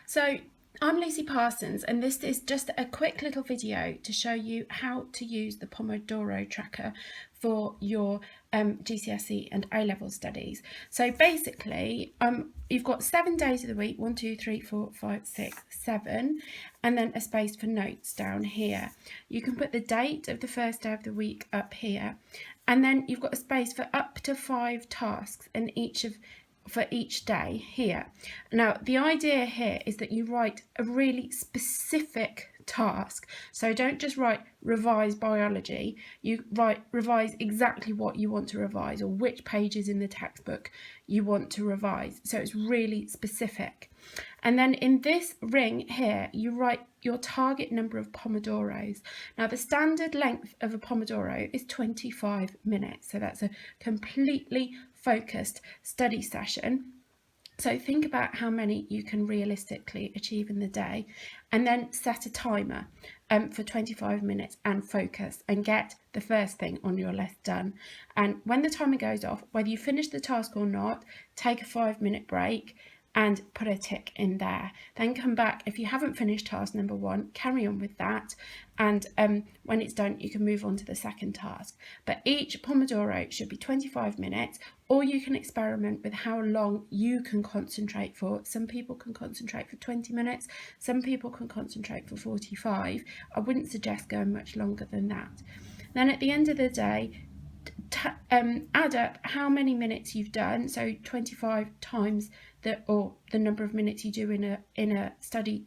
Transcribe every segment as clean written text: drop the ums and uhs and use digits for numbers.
So I'm Lucy Parsons, and this is just a quick little video to show you how to use the Pomodoro tracker for your GCSE and A-level studies. So basically, you've got 7 days of the week, 1, 2, 3, 4, 5, 6, 7, and then a space for notes down here. You can put the date of the first day of the week up here, and then you've got a space for up to 5 tasks in for each day here. Now, the idea here is that you write a really specific task. So don't just write revise biology, you write revise exactly what you want to revise or which pages in the textbook you want to revise. So it's really specific. And then in this ring here, you write your target number of Pomodoros. Now, the standard length of a Pomodoro is 25 minutes. So that's a completely focused study session. So think about how many you can realistically achieve in the day, and then set a timer for 25 minutes and focus and get the first thing on your list done. And when the timer goes off, whether you finish the task or not, take a 5-minute break and put a tick in there. Then come back. If you haven't finished task number 1, carry on with that, and when it's done, you can move on to the second task. But each Pomodoro should be 25 minutes, or you can experiment with how long you can concentrate for. Some people can concentrate for 20 minutes, some people can concentrate for 45. I wouldn't suggest going much longer than that. Then at the end of the day, add up how many minutes you've done, so 25 times the number of minutes you do in a study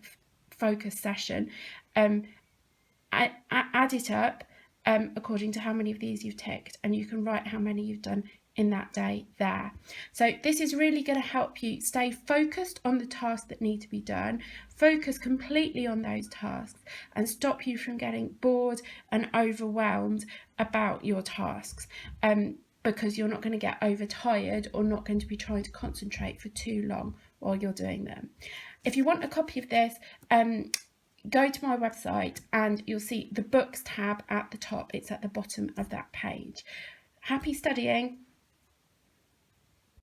focus session. Add it up according to how many of these you've ticked, and you can write how many you've done in that day there. So this is really going to help you stay focused on the tasks that need to be done, focus completely on those tasks, and stop you from getting bored and overwhelmed about your tasks, because you're not going to get overtired or not going to be trying to concentrate for too long while you're doing them. If you want a copy of this, go to my website and you'll see the books tab at the top. It's at the bottom of that page. Happy studying.